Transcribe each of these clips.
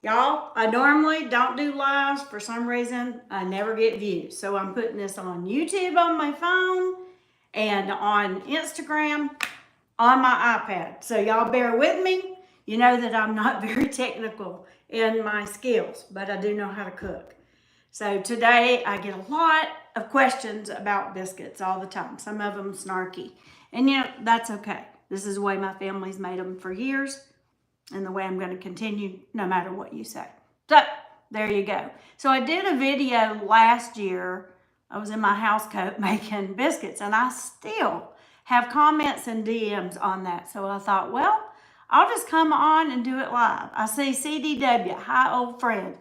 Y'all, I normally don't do lives. For some reason, I never get views. So I'm putting this on YouTube on my phone and on Instagram on my iPad. So y'all bear with me. You know that I'm not very technical in my skills, but I do know how to cook. So today I get a lot of questions about biscuits all the time. Some of them snarky. And you know, that's okay. This is the way my family's made them for years and the way I'm going to continue no matter what you say. So there you go. So I did a video last year. I was in my house coat making biscuits, and I still have comments and DMs on that. So I thought, well, I'll just come on and do it live. I see CDW, hi old friend.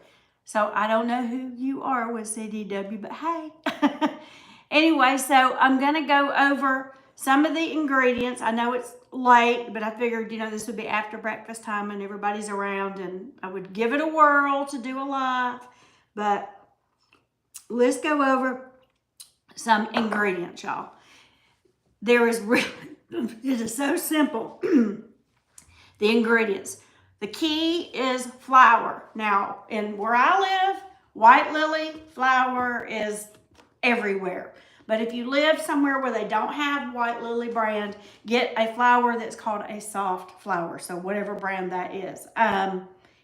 So I don't know who you are with CDW, but hey. Anyway, so I'm gonna go over some of the ingredients. I know it's late, but I figured, you know, this would be after breakfast time and everybody's around, and I would give it a whirl to do a live. But let's go over some ingredients, y'all. There is really, it is so simple. The ingredients. The key is flour. Now, in where I live, white lily flour is everywhere. But if you live somewhere where they don't have white lily brand, get a flour that's called a soft flour. So whatever brand that is.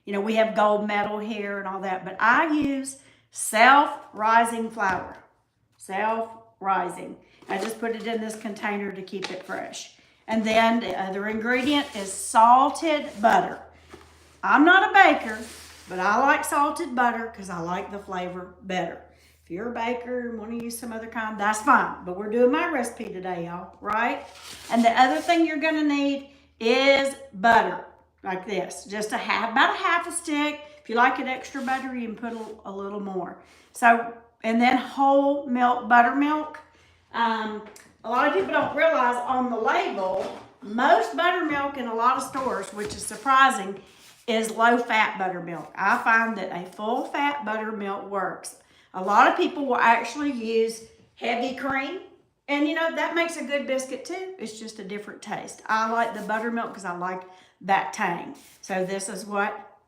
You know, we have gold medal here and all that, but I use self-rising flour. Self-rising. I just put it in this container to keep it fresh. And then the other ingredient is salted butter. I'm not a baker, but I like salted butter because I like the flavor better. If you're a baker and want to use some other kind, that's fine. But we're doing my recipe today, y'all, right? And the other thing you're going to need is butter, like this. Just about a half a stick. If you like it extra butter, you can put a little more. So, and then whole milk, buttermilk. A lot of people don't realize on the label, most buttermilk in a lot of stores, which is surprising, is low-fat buttermilk. I find that a full-fat buttermilk works. A lot of people will actually use heavy cream, and you know, that makes a good biscuit too. It's just a different taste. I like the buttermilk because I like that tang. So this is what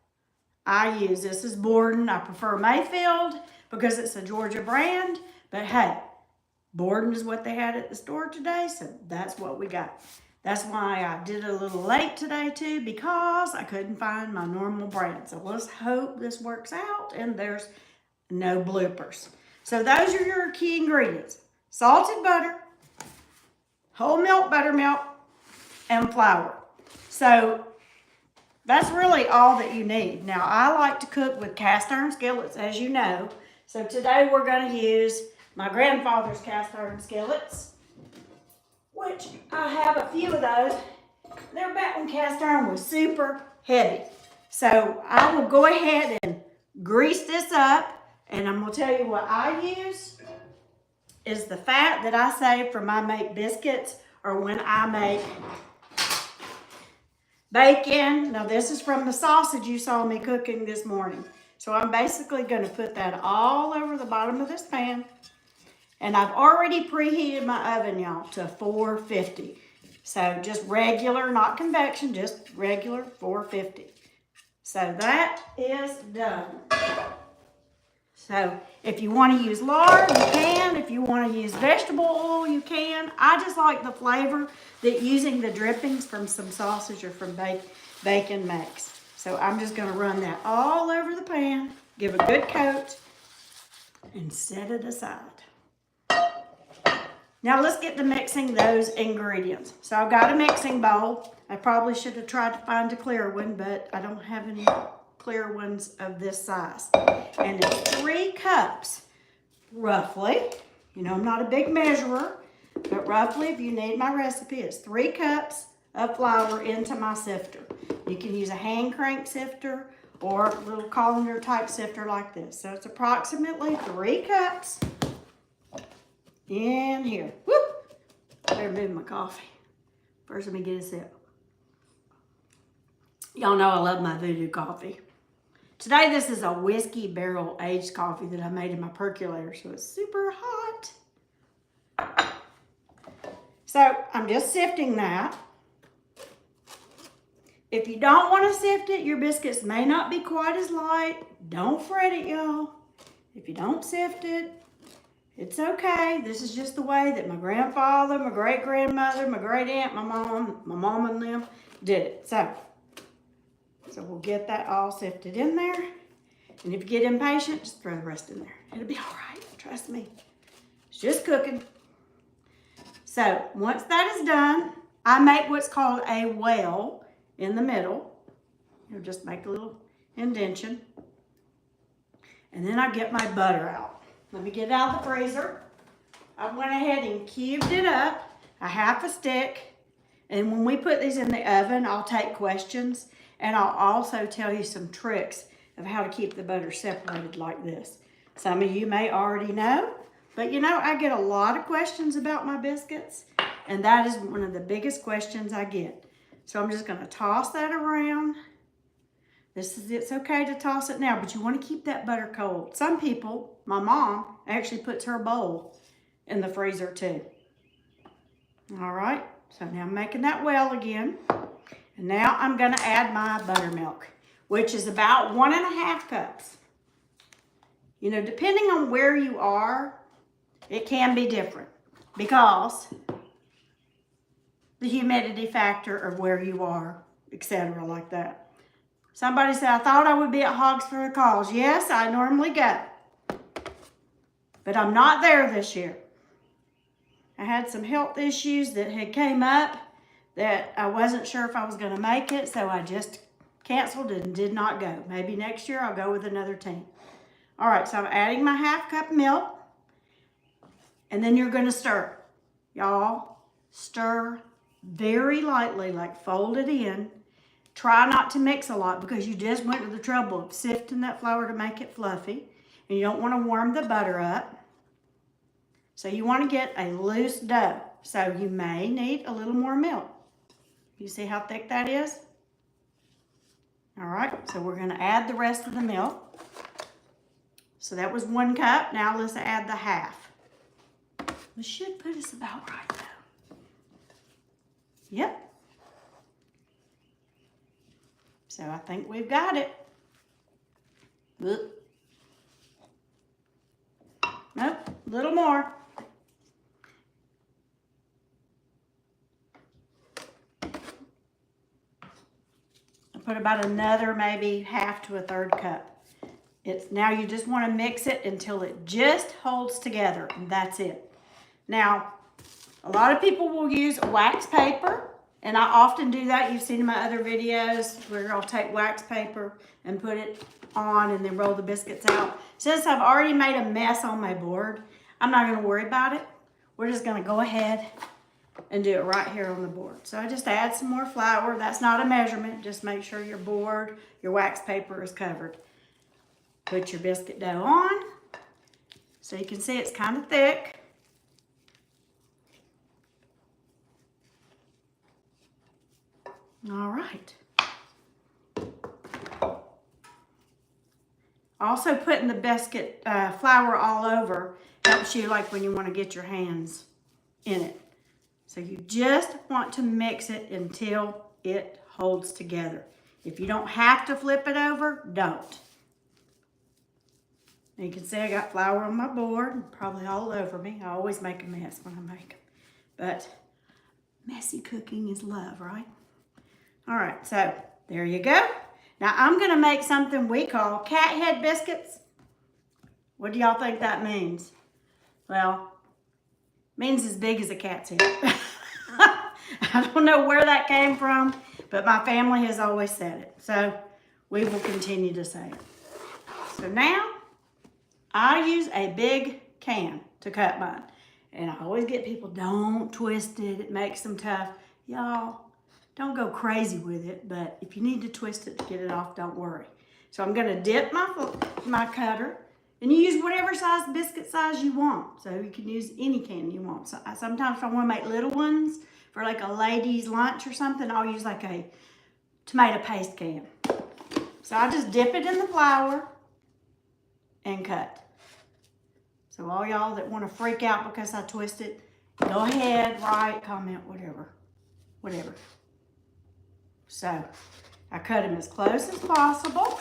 I use. This is Borden. I prefer Mayfield because it's a Georgia brand, but hey, Borden is what they had at the store today, so that's what we got. That's why I did it a little late today too, because I couldn't find my normal brand. So let's hope this works out and there's no bloopers. So those are your key ingredients. Salted butter, whole milk buttermilk, and flour. So that's really all that you need. Now I like to cook with cast iron skillets, as you know. So today we're going to use my grandfather's cast iron skillets, which I have a few of those. They're back when cast iron was super heavy. So I will go ahead and grease this up, and I'm gonna tell you what I use is the fat that I save for my make biscuits or when I make bacon. Now this is from the sausage you saw me cooking this morning. So I'm basically gonna put that all over the bottom of this pan. And I've already preheated my oven, y'all, to 450. So just regular, not convection, just regular 450. So that is done. So if you want to use lard, you can. If you want to use vegetable oil, you can. I just like the flavor that using the drippings from some sausage or from bacon makes. So I'm just going to run that all over the pan, give a good coat, and set it aside. Now let's get to mixing those ingredients. So I've got a mixing bowl. I probably should have tried to find a clear one, but I don't have any clear ones of this size. And it's 3 cups, roughly. You know, I'm not a big measurer, but roughly, if you need my recipe, it's 3 cups of flour into my sifter. You can use a hand crank sifter or a little colander type sifter like this. So it's approximately 3 cups. In here. Whoop! Better move my coffee. First, let me get a sip. Y'all know I love my voodoo coffee. Today, this is a whiskey barrel aged coffee that I made in my percolator, so it's super hot. So, I'm just sifting that. If you don't want to sift it, your biscuits may not be quite as light. Don't fret it, y'all. If you don't sift it, it's okay. This is just the way that my grandfather, my great-grandmother, my great-aunt, my mom and them did it. So we'll get that all sifted in there. And if you get impatient, just throw the rest in there. It'll be all right, trust me. It's just cooking. So once that is done, I make what's called a well in the middle. You'll just make a little indentation. And then I get my butter out. Let me get it out of the freezer. I went ahead and cubed it up, a half a stick. And when we put these in the oven, I'll take questions. And I'll also tell you some tricks of how to keep the butter separated like this. Some of you may already know, but you know, I get a lot of questions about my biscuits, and that is one of the biggest questions I get. So I'm just gonna toss that around. It's okay to toss it now, but you wanna keep that butter cold. Some people, my mom, actually puts her bowl in the freezer too. All right, so now I'm making that well again. And now I'm gonna add my buttermilk, which is about 1.5 cups. You know, depending on where you are, it can be different because the humidity factor of where you are, etc., like that. Somebody said, I thought I would be at Hogs for the Cause. Yes, I normally go, but I'm not there this year. I had some health issues that had came up that I wasn't sure if I was going to make it, so I just canceled and did not go. Maybe next year I'll go with another team. All right, so I'm adding my 1/2 cup milk, and then you're going to stir. Y'all, stir very lightly, like fold it in. Try not to mix a lot because you just went to the trouble of sifting that flour to make it fluffy, and you don't want to warm the butter up. So you want to get a loose dough, so you may need a little more milk. You see how thick that is? All right, so we're gonna add the rest of the milk. So that was 1 cup. Now let's add the 1/2. This should put us about right though. Yep. So I think we've got it. Oop. Nope, a little more. Put about another maybe 1/2 to 1/3 cup. Now you just want to mix it until it just holds together, and that's it. Now, a lot of people will use wax paper, and I often do that. You've seen in my other videos where I'll take wax paper and put it on and then roll the biscuits out. Since I've already made a mess on my board, I'm not going to worry about it. We're just going to go ahead and do it right here on the board. So I just add some more flour. That's not a measurement. Just make sure your board, your wax paper is covered. Put your biscuit dough on. So you can see it's kind of thick. All right. Also putting the biscuit flour all over helps you like when you want to get your hands in it. So you just want to mix it until it holds together. If you don't have to flip it over, don't. And you can see I got flour on my board, probably all over me. I always make a mess when I make them. But messy cooking is love, right? All right, so there you go. Now I'm gonna make something we call cat head biscuits. What do y'all think that means? Well, it means as big as a cat's head. I don't know where that came from, but my family has always said it. So we will continue to say it. So now I use a big can to cut mine. And I always get people, don't twist it, it makes them tough. Y'all, don't go crazy with it, but if you need to twist it to get it off, don't worry. So I'm gonna dip my cutter, and you use whatever size biscuit size you want. So you can use any can you want. So sometimes if I wanna make little ones for like a lady's lunch or something, I'll use like a tomato paste can. So I just dip it in the flour and cut. So all y'all that wanna freak out because I twist it, go ahead, write, comment, whatever. So I cut them as close as possible.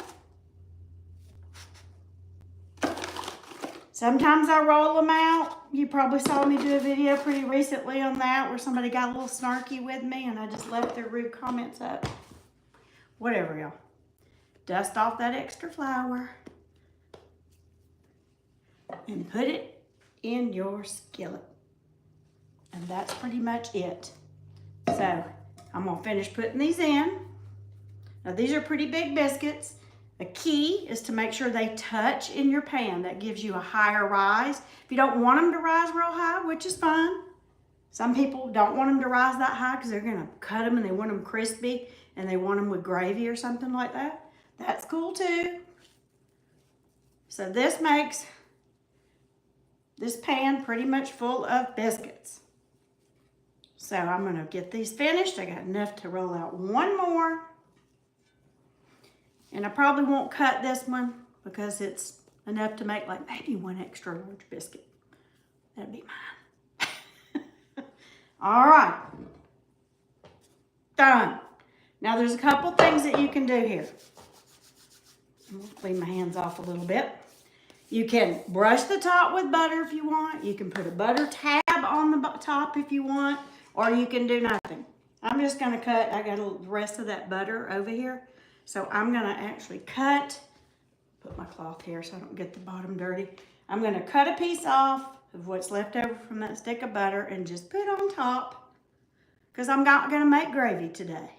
Sometimes I roll them out. You probably saw me do a video pretty recently on that where somebody got a little snarky with me and I just left their rude comments up. Whatever, y'all. Dust off that extra flour and put it in your skillet. And that's pretty much it. So I'm gonna finish putting these in. Now these are pretty big biscuits. The key is to make sure they touch in your pan. That gives you a higher rise. If you don't want them to rise real high, which is fine. Some people don't want them to rise that high because they're gonna cut them and they want them crispy and they want them with gravy or something like that. That's cool too. So this makes this pan pretty much full of biscuits. So I'm gonna get these finished. I got enough to roll out one more. And I probably won't cut this one because it's enough to make like maybe one extra large biscuit. That'd be mine. All right. Done. Now there's a couple things that you can do here. I'm gonna clean my hands off a little bit. You can brush the top with butter if you want. You can put a butter tab on the top if you want, or you can do nothing. I'm just gonna cut, I got the rest of that butter over here. So I'm gonna actually cut, put my cloth here so I don't get the bottom dirty. I'm gonna cut a piece off of what's left over from that stick of butter and just put on top, because I'm not gonna make gravy today.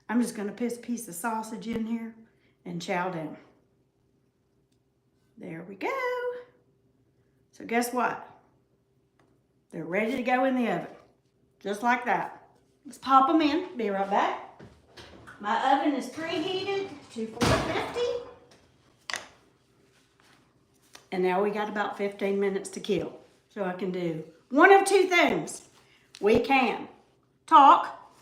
I'm just gonna put a piece of sausage in here and chow down. There we go. So guess what? They're ready to go in the oven, just like that. Let's pop them in, be right back. My oven is preheated to 450. And now we got about 15 minutes to kill. So I can do one of two things. We can talk,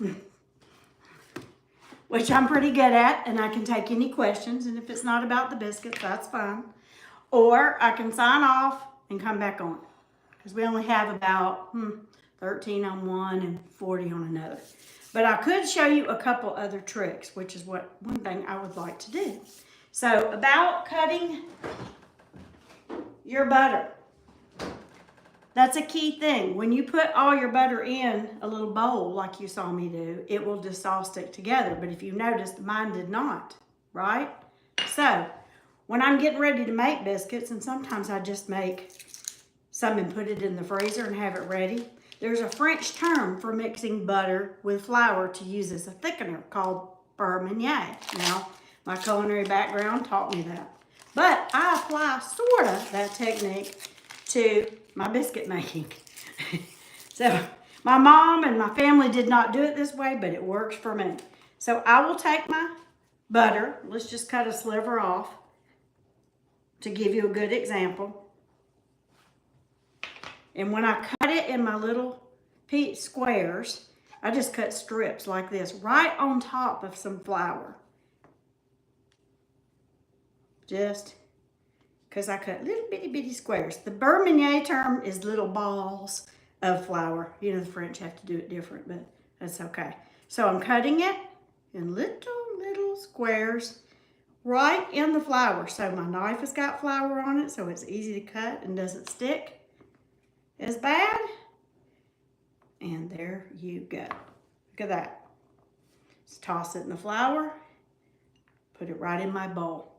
which I'm pretty good at, and I can take any questions. And if it's not about the biscuits, that's fine. Or I can sign off and come back on. Because we only have about 13 on one and 40 on another. But I could show you a couple other tricks, which is one thing I would like to do. So about cutting your butter. That's a key thing. When you put all your butter in a little bowl like you saw me do, it will just all stick together. But if you noticed, mine did not, right? So when I'm getting ready to make biscuits, and sometimes I just make some and put it in the freezer and have it ready. There's a French term for mixing butter with flour to use as a thickener called beurre menier. Now, my culinary background taught me that. But I apply sort of that technique to my biscuit making. So my mom and my family did not do it this way, but it works for me. So I will take my butter. Let's just cut a sliver off to give you a good example. And when I cut it in my little squares, I just cut strips like this right on top of some flour. Just because I cut little bitty squares. The beurre menier term is little balls of flour. You know, the French have to do it different, but that's okay. So I'm cutting it in little squares right in the flour. So my knife has got flour on it, so it's easy to cut and doesn't stick as bad. And there you go. Look at that. Just toss it in the flour, put it right in my bowl.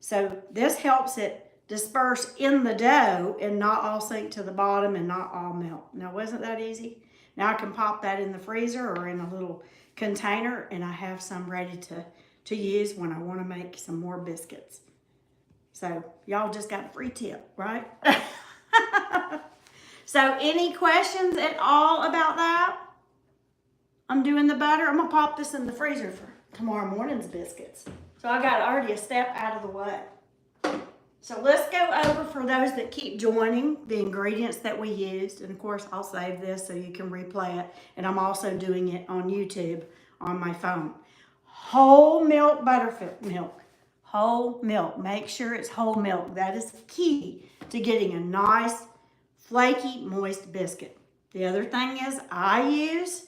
So this helps it disperse in the dough and not all sink to the bottom and not all melt. Now, wasn't that easy? Now I can pop that in the freezer or in a little container, and I have some ready to use when I want to make some more biscuits. So y'all just got a free tip, right? So any questions at all about that? I'm doing the butter. I'm gonna pop this in the freezer for tomorrow morning's biscuits. So I got already a step out of the way. So let's go over, for those that keep joining, the ingredients that we used. And of course, I'll save this so you can replay it. And I'm also doing it on YouTube on my phone. Whole milk buttermilk. Whole milk. Make sure it's whole milk. That is key to getting a nice, flaky, moist biscuit. The other thing is I use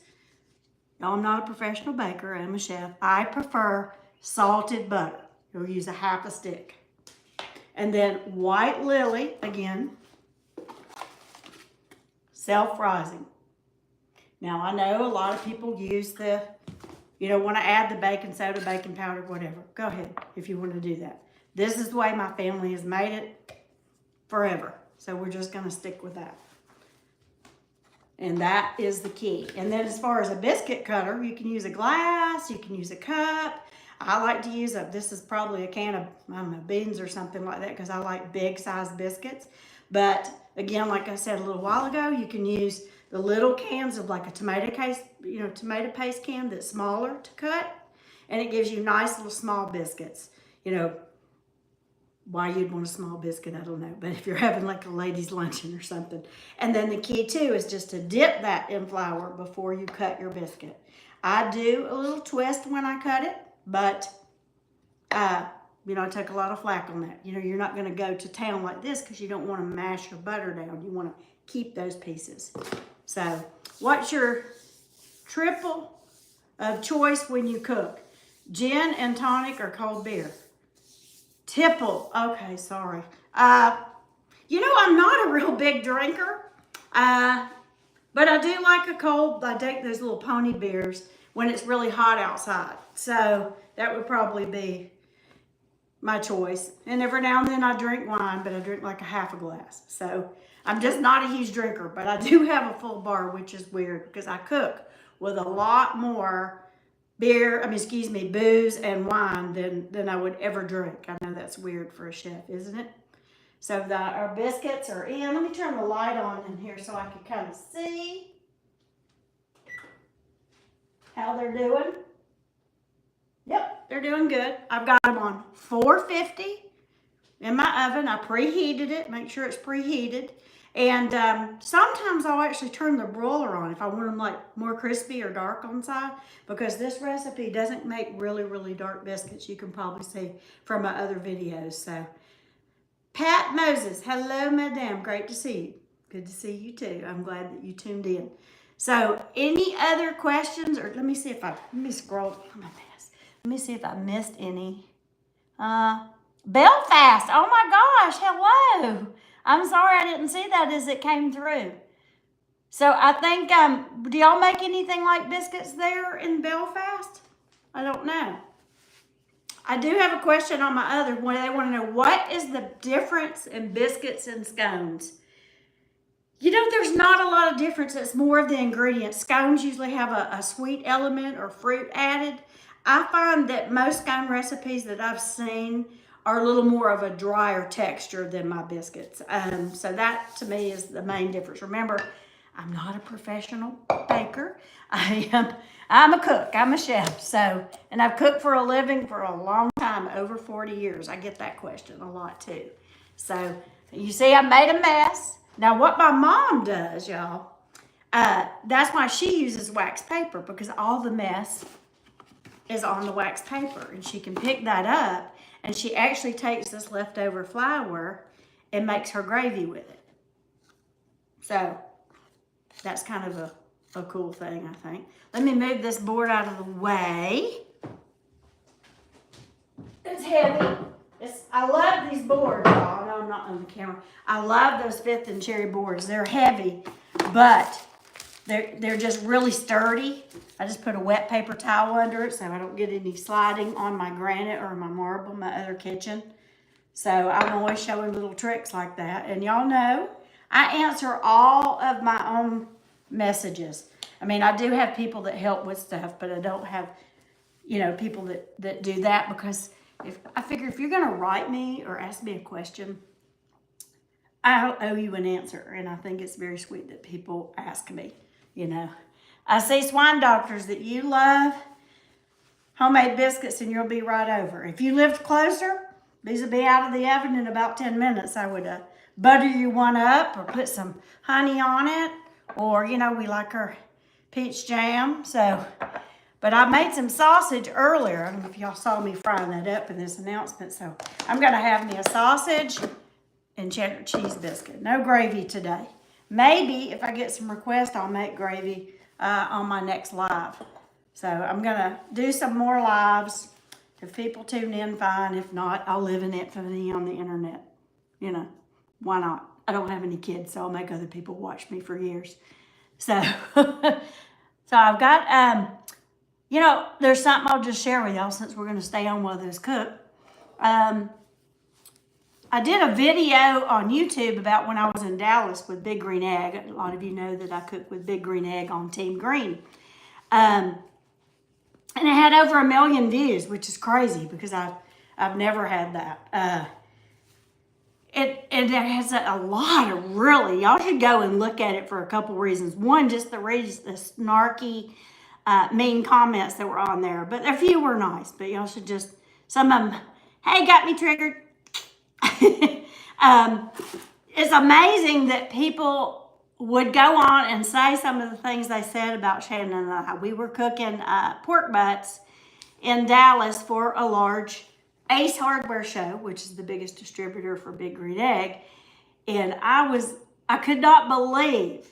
I'm not a professional baker, I'm a chef. I prefer salted butter. You'll use a half a stick. And then white lily, again, self-rising. Now I know a lot of people use you don't want to add the baking soda, baking powder, whatever. Go ahead if you want to do that. This is the way my family has made it forever. So we're just going to stick with that. And that is the key. And then as far as a biscuit cutter, you can use a glass, you can use a cup. I like to use this is probably a can of, I don't know, beans or something like that because I like big size biscuits. But again, like I said a little while ago, you can use the little cans of like a tomato paste can that's smaller to cut. And it gives you nice little small biscuits. Why you'd want a small biscuit, I don't know. But if you're having like a ladies' luncheon or something. And then the key too is just to dip that in flour before you cut your biscuit. I do a little twist when I cut it, but I take a lot of flack on that. You're not going to go to town like this because you don't want to mash your butter down. You want to keep those pieces. So what's your triple of choice when you cook? Gin and tonic or cold beer? Tipple. Okay, sorry. I'm not a real big drinker, but I do like a cold. I take those little pony beers when it's really hot outside. So that would probably be my choice. And every now and then I drink wine, but I drink like a half a glass. So I'm just not a huge drinker, but I do have a full bar, which is weird because I cook with a lot more booze and wine than I would ever drink. I know that's weird for a chef, isn't it? So our biscuits are in. Let me turn the light on in here so I can kind of see how they're doing. Yep, they're doing good. I've got them on 450 in my oven. I preheated it, make sure it's preheated. And sometimes I'll actually turn the broiler on if I want them like more crispy or dark on the side, because this recipe doesn't make really, really dark biscuits. You can probably see from my other videos. So, Pat Moses, hello, madam. Great to see you. Good to see you too. I'm glad that you tuned in. So, any other questions? Or let me scroll. I'm a mess. Let me see if I missed any. Belfast. Oh my gosh. Hello. I'm sorry I didn't see that as it came through. So I think, do y'all make anything like biscuits there in Belfast? I don't know. I do have a question on my other one. They want to know, what is the difference in biscuits and scones? There's not a lot of difference. It's more of the ingredients. Scones usually have a sweet element or fruit added. I find that most scone recipes that I've seen are a little more of a drier texture than my biscuits. So that to me is the main difference. Remember, I'm not a professional baker. I'm a cook, I'm a chef. So, and I've cooked for a living for a long time, over 40 years. I get that question a lot too. So you see I made a mess. Now what my mom does, y'all, that's why she uses wax paper, because all the mess is on the wax paper and she can pick that up. And she actually takes this leftover flour and makes her gravy with it. So that's kind of a cool thing, I think. Let me move this board out of the way. It's heavy. I love these boards, y'all. No, I'm not on the camera. I love those 5th and cherry boards. They're heavy, but they're just really sturdy. I just put a wet paper towel under it so I don't get any sliding on my granite or my marble, my other kitchen. So I'm always showing little tricks like that. And y'all know, I answer all of my own messages. I do have people that help with stuff, but I don't have, people that do that, because I figure if you're going to write me or ask me a question, I owe you an answer. And I think it's very sweet that people ask me, I see swine doctors that you love homemade biscuits and you'll be right over. If you lived closer, these will be out of the oven in about 10 minutes. I would butter you one up or put some honey on it. Or, we like our peach jam. So, but I made some sausage earlier. I don't know if y'all saw me frying that up in this announcement. So I'm going to have me a sausage and cheddar cheese biscuit. No gravy today. Maybe if I get some requests, I'll make gravy on my next live. So I'm gonna do some more lives. If people tune in, fine. If not, I'll live in infamy on the internet. You know, why not? I don't have any kids, so I'll make other people watch me for years. So, so I've got, you know, there's something I'll just share with y'all since we're gonna stay on while this cook. I did a video on YouTube about when I was in Dallas with Big Green Egg. A lot of you know that I cook with Big Green Egg on Team Green. And it had over 1 million views, which is crazy because I've never had that. It has a lot of really, y'all should go and look at it for a couple reasons. One, just the snarky, mean comments that were on there. But a few were nice, but y'all should just, some of them, hey, got me triggered. It's amazing that people would go on and say some of the things they said about Shannon and I. We were cooking pork butts in Dallas for a large Ace Hardware show, which is the biggest distributor for Big Green Egg. And I could not believe,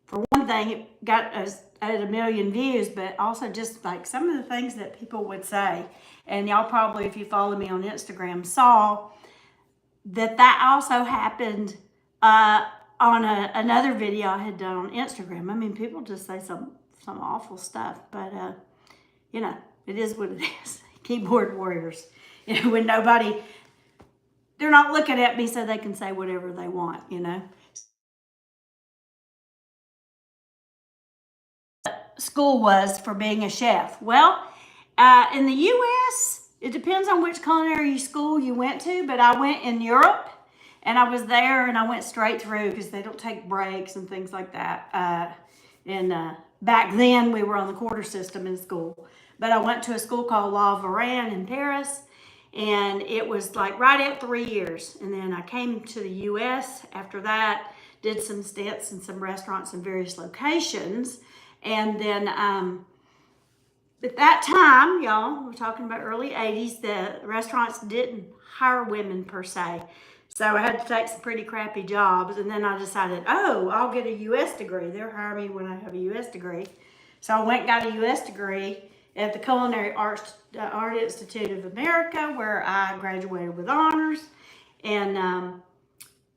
for one thing, it got us at 1 million views, but also just like some of the things that people would say. And y'all probably, if you follow me on Instagram, saw that also happened on another video I had done on Instagram. I mean, people just say some awful stuff, but you know, it is what it is. Keyboard warriors. You know, when they're not looking at me so they can say whatever they want, you know. School was for being a chef. Well, in the U.S., it depends on which culinary school you went to, but I went in Europe, and I was there, and I went straight through because they don't take breaks and things like that. Back then, we were on the quarter system in school. But I went to a school called La Varenne in Paris, and it was like right at 3 years. And then I came to the U.S. after that, did some stints in some restaurants in various locations. And then at that time, y'all, we're talking about early 80s, the restaurants didn't hire women per se. So I had to take some pretty crappy jobs. And then I decided, oh, I'll get a U.S. degree. They'll hire me when I have a U.S. degree. So I went and got a U.S. degree at the Culinary Art Institute of America, where I graduated with honors. And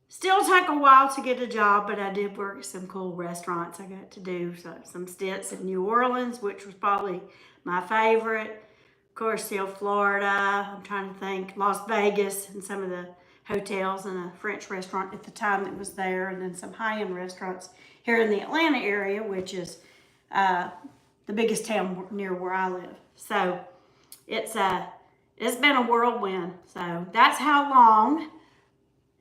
still took a while to get a job, but I did work at some cool restaurants. I got to do some stints in New Orleans, which was probably my favorite. Of course, still Florida. I'm trying to think. Las Vegas and some of the hotels and a French restaurant at the time that was there, and then some high-end restaurants here in the Atlanta area, which is the biggest town near where I live. So it's been a whirlwind. So that's how long.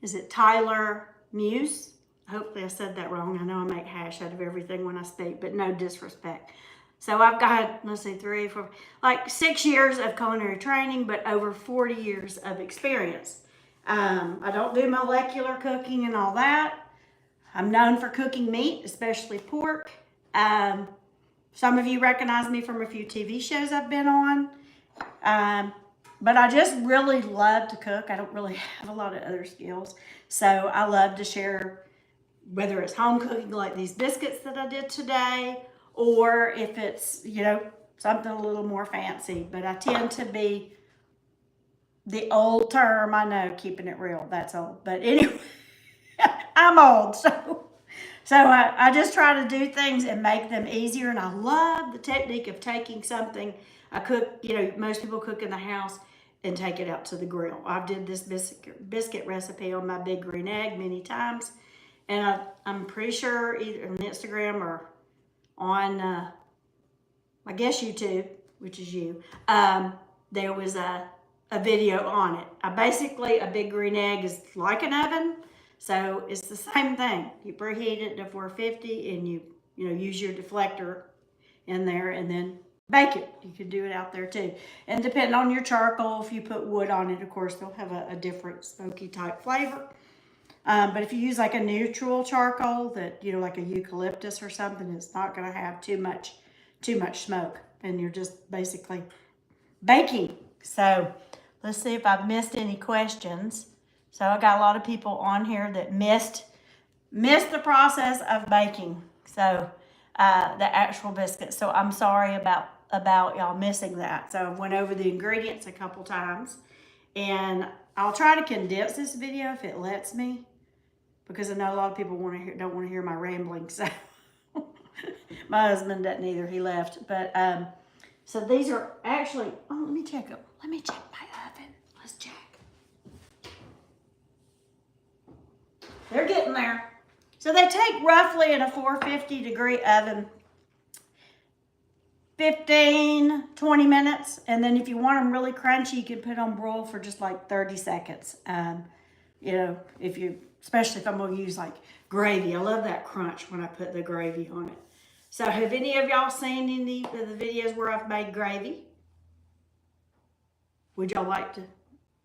Is it Tyler Muse? Hopefully I said that wrong. I know I make hash out of everything when I speak, but no disrespect. So I've got, let's see, 3, 4, like 6 years of culinary training, but over 40 years of experience. I don't do molecular cooking and all that. I'm known for cooking meat, especially pork. Some of you recognize me from a few TV shows I've been on. But I just really love to cook. I don't really have a lot of other skills. So I love to share, whether it's home cooking like these biscuits that I did today, or if it's, you know, something a little more fancy. But I tend to be the old term, I know, keeping it real. That's old. But anyway, I'm old. So I just try to do things and make them easier. And I love the technique of taking something I cook, you know, most people cook in the house, and take it out to the grill. I've did this biscuit recipe on my Big Green Egg many times. And I'm pretty sure either on Instagram or on, I guess YouTube, which is you, there was a video on it. Basically, a Big Green Egg is like an oven. So it's the same thing. You preheat it to 450 and you use your deflector in there and then bake it. You can do it out there too. And depending on your charcoal, if you put wood on it, of course, they'll have a different smoky type flavor. But if you use like a neutral charcoal that, you know, like a eucalyptus or something, it's not going to have too much smoke. And you're just basically baking. So let's see if I've missed any questions. So I got a lot of people on here that missed the process of baking. So the actual biscuits. So I'm sorry about about y'all missing that. So I went over the ingredients a couple times, and I'll try to condense this video if it lets me, because I know a lot of people don't want to hear my rambling. So my husband doesn't either. He left. But so these are actually, oh, let me check them. Let me check my oven. Let's check. They're getting there. So they take roughly in a 450-degree oven 15, 20 minutes. And then if you want them really crunchy, you can put on broil for just like 30 seconds. You know, especially if I'm going to use like gravy. I love that crunch when I put the gravy on it. So have any of y'all seen any of the videos where I've made gravy? Would y'all like to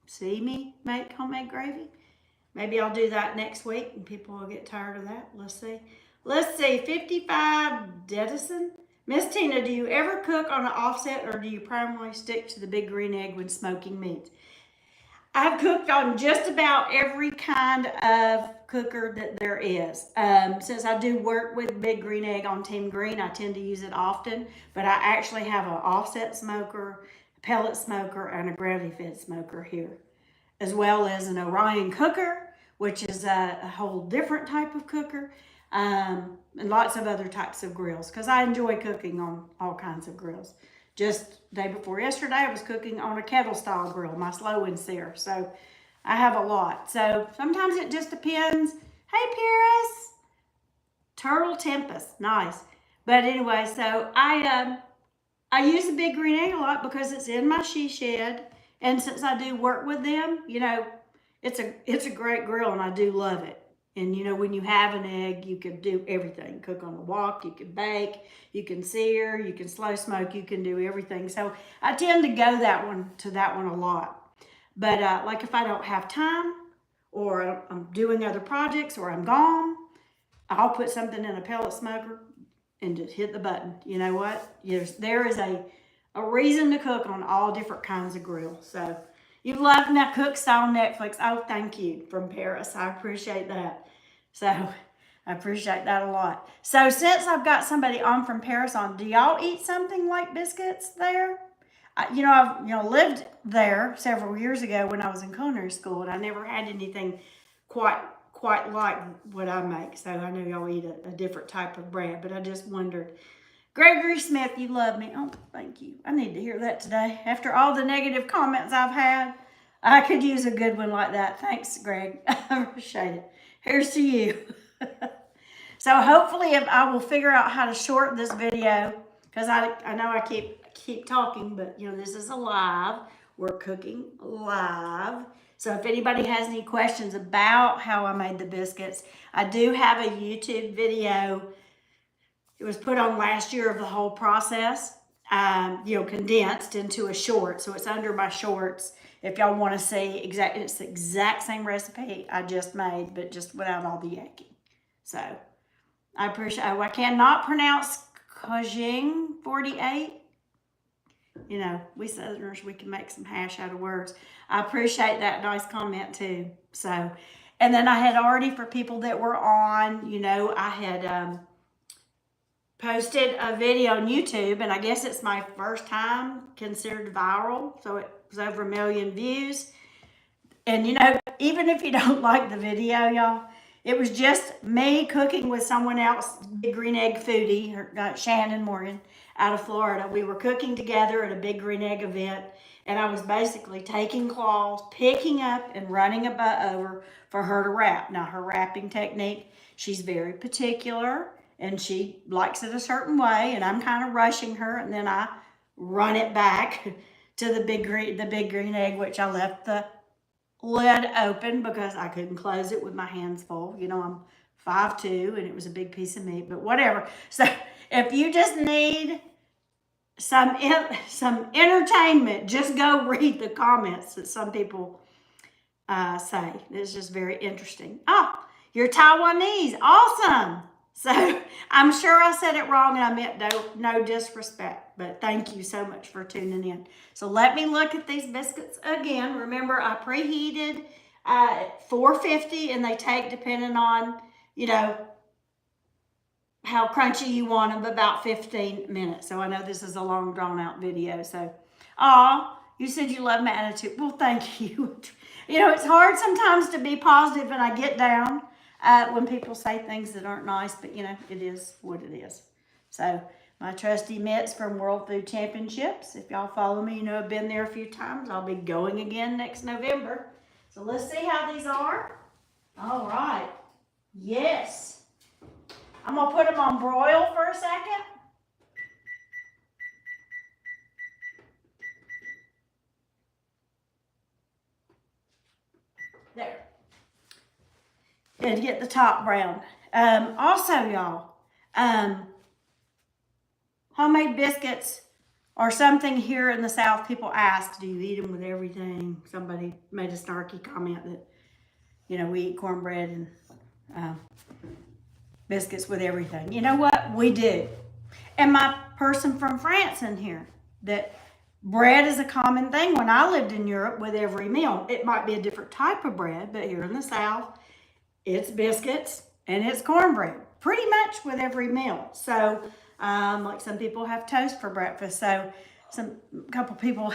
see me make homemade gravy? Maybe I'll do that next week and people will get tired of that. Let's see. Let's see, 55 Dedison. Miss Tina, do you ever cook on an offset, or do you primarily stick to the big green egg when smoking meat? I've cooked on just about every kind of cooker that there is. Since I do work with big green egg on Team Green, I tend to use it often, but I actually have an offset smoker, a pellet smoker, and a gravity-fed smoker here, as well as an Orion cooker, which is a whole different type of cooker, and lots of other types of grills, because I enjoy cooking on all kinds of grills. Just day before yesterday, I was cooking on a kettle style grill, my slow and sear. So I have a lot. So sometimes it just depends. Hey, Paris. Turtle Tempest, nice. But anyway, so I use the big green egg a lot because it's in my she shed. And since I do work with them, you know, it's a great grill and I do love it. And you know, when you have an egg, you can do everything. Cook on the wok, you can bake, you can sear, you can slow smoke, you can do everything. So I tend to go to that one a lot. But like if I don't have time, or I'm doing other projects, or I'm gone, I'll put something in a pellet smoker and just hit the button. You know what? There is a reason to cook on all different kinds of grills. So you love my cook style Netflix. Oh, thank you, from Paris. I appreciate that. So I appreciate that a lot. So since I've got somebody on from Paris on, do y'all eat something like biscuits there? I've lived there several years ago when I was in culinary school, and I never had anything quite like what I make. So I know y'all eat a different type of bread, but I just wondered. Gregory Smith, you love me. Oh, thank you. I need to hear that today. After all the negative comments I've had, I could use a good one like that. Thanks, Greg. I appreciate it. Here's to you. So hopefully I will figure out how to shorten this video, because I know I keep talking, but you know, this is a live. We're cooking live. So if anybody has any questions about how I made the biscuits, I do have a YouTube video. It was put on last year of the whole process, condensed into a short. So it's under my shorts. If y'all want to see it's the exact same recipe I just made, but just without all the yanking. So I appreciate. I cannot pronounce Kojing 48. You know, we Southerners, we can make some hash out of words. I appreciate that nice comment too. So, and then I had already, for people that were on, you know, I had posted a video on YouTube, and I guess it's my first time considered viral. So it was over 1 million views. And you know, even if you don't like the video, y'all, it was just me cooking with someone else, big green egg foodie, Shannon Morgan out of Florida. We were cooking together at a big green egg event, and I was basically taking claws, picking up and running a butt over for her to wrap. Now, her wrapping technique, she's very particular, and she likes it a certain way, and I'm kind of rushing her, and then I run it back to the big green egg, which I left the lid open because I couldn't close it with my hands full. You know, I'm 5'2", and it was a big piece of meat, but whatever. So if you just need some entertainment, just go read the comments that some people say. It's just very interesting. Oh, you're Taiwanese. Awesome. So I'm sure I said it wrong, and I meant no disrespect, but thank you so much for tuning in. So let me look at these biscuits again. Remember, I preheated at 450, and they take, depending on, you know, how crunchy you want them, about 15 minutes. So I know this is a long drawn out video. So, you said you love my attitude. Well, thank you. You know, it's hard sometimes to be positive and I get down when people say things that aren't nice, but you know, it is what it is. So my trusty mitts from World Food Championships. If y'all follow me, you know I've been there a few times. I'll be going again next November. So let's see how these are. All right. Yes. I'm going to put them on broil for a second. There. And get the top brown. Also, y'all, homemade biscuits are something here in the South. People ask, do you eat them with everything? Somebody made a snarky comment that, you know, we eat cornbread and biscuits with everything. You know what? We do. And my person from France in here, that bread is a common thing when I lived in Europe with every meal. It might be a different type of bread, but here in the South, it's biscuits and it's cornbread, pretty much with every meal. So, like some people have toast for breakfast. So, a couple people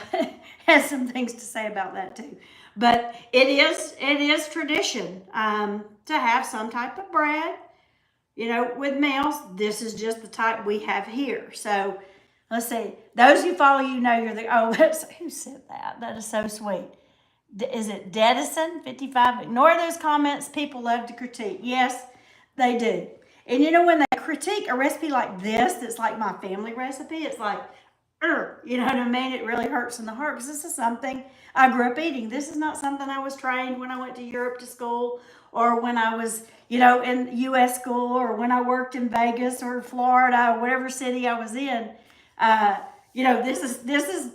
has some things to say about that too. But it is tradition to have some type of bread. You know, with meals, this is just the type we have here. So, let's see. Those who follow you know you're the, who said that? That is so sweet. Is it Dedison 55? Ignore those comments. People love to critique. Yes, they do. And you know, when they critique a recipe like this, that's like my family recipe, it's like, you know what I mean? It really hurts in the heart because this is something I grew up eating. This is not something I was trained when I went to Europe to school or when I was, you know, in U.S. school or when I worked in Vegas or Florida or whatever city I was in. You know, this is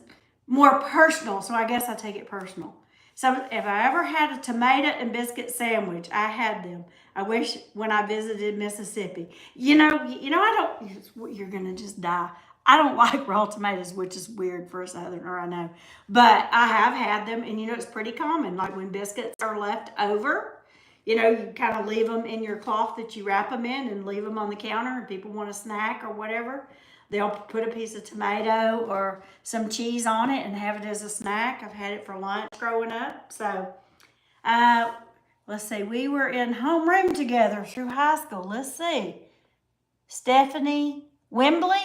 more personal, so I guess I take it personal. So if I ever had a tomato and biscuit sandwich, I had them. I wish when I visited Mississippi. You know, I don't, you're going to just die. I don't like raw tomatoes, which is weird for a Southerner, I know. But I have had them, and you know, it's pretty common. Like when biscuits are left over, you know, you kind of leave them in your cloth that you wrap them in and leave them on the counter, and people want a snack or whatever. They'll put a piece of tomato or some cheese on it and have it as a snack. I've had it for lunch growing up. So, let's see. We were in homeroom together through high school. Let's see. Stephanie Wembley?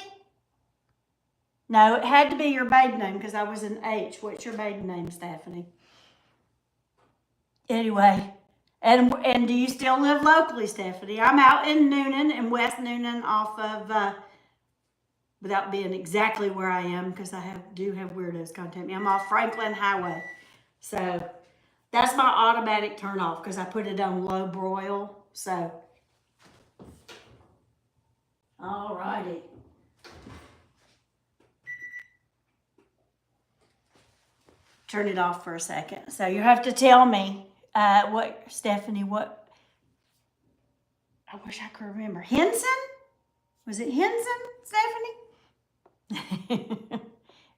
No, it had to be your maiden name because I was an H. What's your maiden name, Stephanie? Anyway, and do you still live locally, Stephanie? I'm out in Noonan, in West Noonan, off of... without being exactly where I am, because I do have weirdos contact me. I'm off Franklin Highway. So that's my automatic turn off because I put it on low broil. So, all righty. Turn it off for a second. So you have to tell me Stephanie, what, I wish I could remember. Henson? Was it Henson, Stephanie?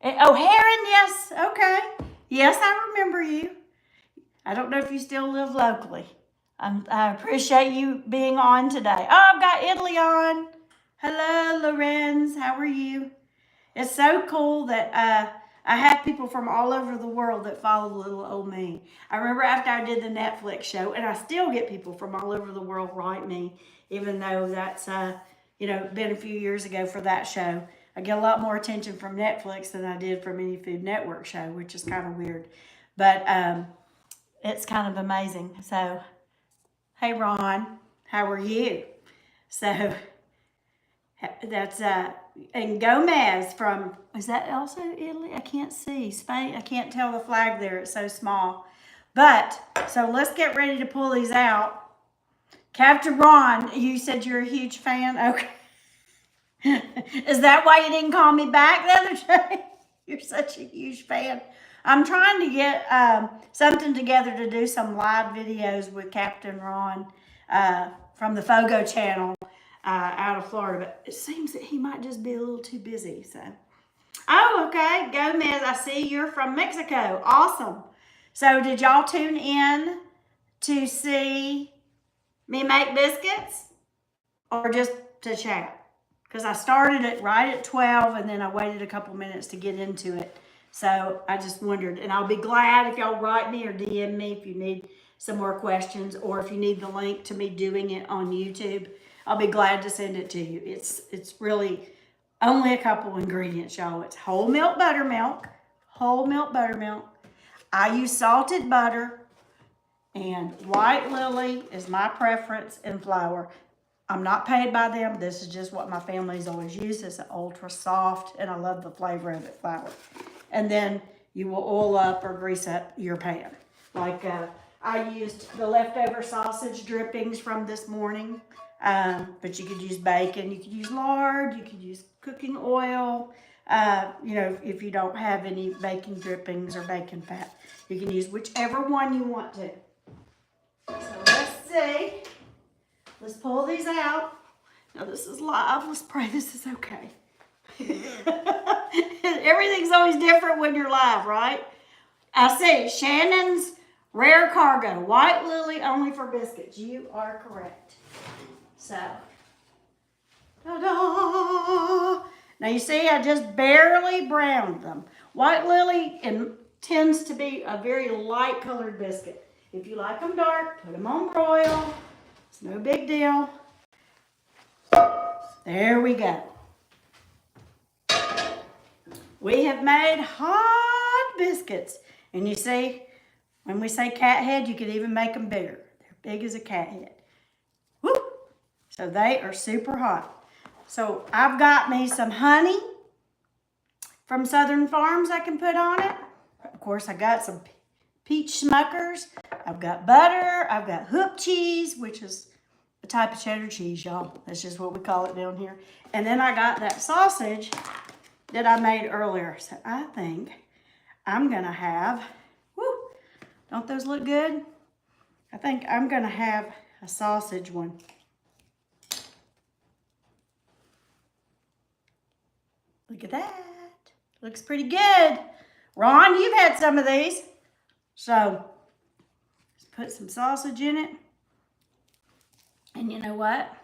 Oh, Heron, yes. Okay. Yes, I remember you. I don't know if you still live locally. I appreciate you being on today. Oh, I've got Italy on. Hello, Lorenz. How are you? It's so cool that I have people from all over the world that follow little old me. I remember after I did the Netflix show, and I still get people from all over the world write me, even though that's you know, been a few years ago for that show. I get a lot more attention from Netflix than I did from any Food Network show, which is kind of weird. But it's kind of amazing. So, hey, Ron, how are you? So, that's, and Gomez from, is that also Italy? I can't see. Spain, I can't tell the flag there. It's so small. But, so let's get ready to pull these out. Captain Ron, you said you're a huge fan? Okay. Is that why you didn't call me back the other day? You're such a huge fan. I'm trying to get something together to do some live videos with Captain Ron from the Fogo channel out of Florida. But it seems that he might just be a little too busy. So, oh, okay. Gomez, I see you're from Mexico. Awesome. So did y'all tune in to see me make biscuits? Or just to chat. Because I started it right at 12 and then I waited a couple minutes to get into it. So I just wondered, and I'll be glad if y'all write me or DM me if you need some more questions, or if you need the link to me doing it on YouTube. I'll be glad to send it to you. It's really only a couple ingredients, y'all. It's whole milk buttermilk, I use salted butter, and White Lily is my preference in flour. I'm not paid by them. This is just what my family's always used. It's an ultra soft, and I love the flavor of it, flour. And then you will oil up or grease up your pan. Like I used the leftover sausage drippings from this morning, but you could use bacon, you could use lard, you could use cooking oil. You know, if you don't have any bacon drippings or bacon fat, you can use whichever one you want to. So let's see. Let's pull these out. Now this is live. Let's pray this is okay. Everything's always different when you're live, right? I see Shannon's Rare Cargo, White Lily only for biscuits. You are correct. So, ta-da! Now you see I just barely browned them. White Lily tends to be a very light colored biscuit. If you like them dark, put them on broil. It's no big deal. There we go. We have made hot biscuits. And you see, when we say cat head, you could even make them bigger. They're big as a cat head. Woo! So they are super hot. So I've got me some honey from Southern Farms I can put on it. Of course, I got some peach smuckers. I've got butter. I've got hoop cheese, which is a type of cheddar cheese, y'all. That's just what we call it down here. And then I got that sausage that I made earlier. So I think I'm going to have, whoo, don't those look good? I think I'm going to have a sausage one. Look at that. Looks pretty good. Ron, you've had some of these. So, let's put some sausage in it. And you know what?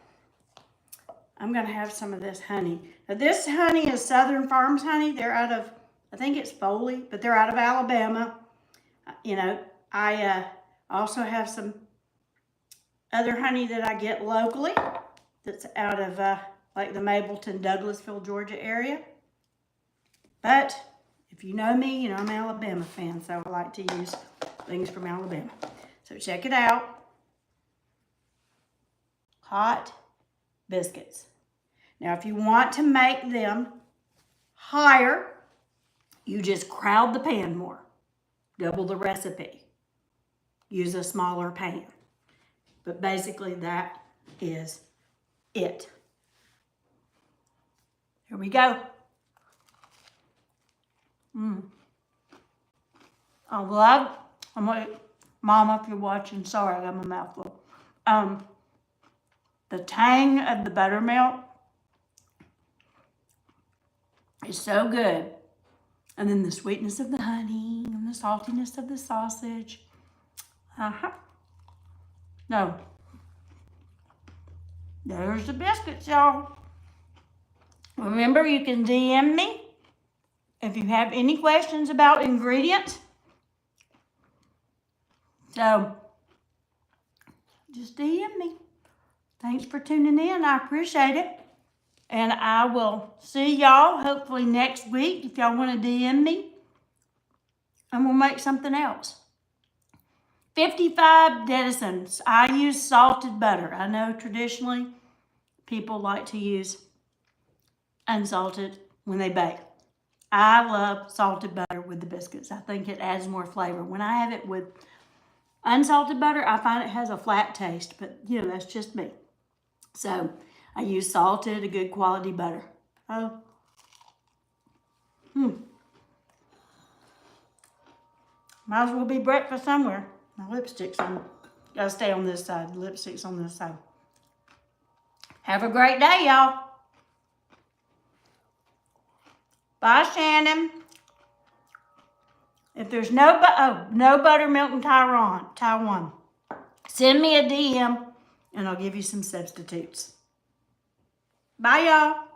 I'm going to have some of this honey. Now, this honey is Southern Farms honey. They're out of, I think it's Foley, but they're out of Alabama. You know, I also have some other honey that I get locally that's out of like the Mableton, Douglasville, Georgia area. But if you know me, you know I'm an Alabama fan, so I like to use things from Alabama. So check it out. Hot biscuits. Now, if you want to make them higher, you just crowd the pan more. Double the recipe. Use a smaller pan. But basically, that is it. Here we go. Mama, if you're watching, sorry, I got my mouth full. The tang of the buttermilk is so good. And then the sweetness of the honey and the saltiness of the sausage. No. There's the biscuits, y'all. Remember, you can DM me if you have any questions about ingredients. So, just DM me. Thanks for tuning in. I appreciate it. And I will see y'all hopefully next week if y'all want to DM me. And we'll make something else. 55 denizens. I use salted butter. I know traditionally people like to use unsalted when they bake. I love salted butter with the biscuits. I think it adds more flavor. When I have it with unsalted butter, I find it has a flat taste, but you know, that's just me. So I use salted, a good quality butter. Might as well be breakfast somewhere. My lipstick's on. Gotta stay on this side. The lipstick's on this side. Have a great day, y'all. Bye, Shannon. If there's no buttermilk in Taiwan, send me a DM and I'll give you some substitutes. Bye, y'all.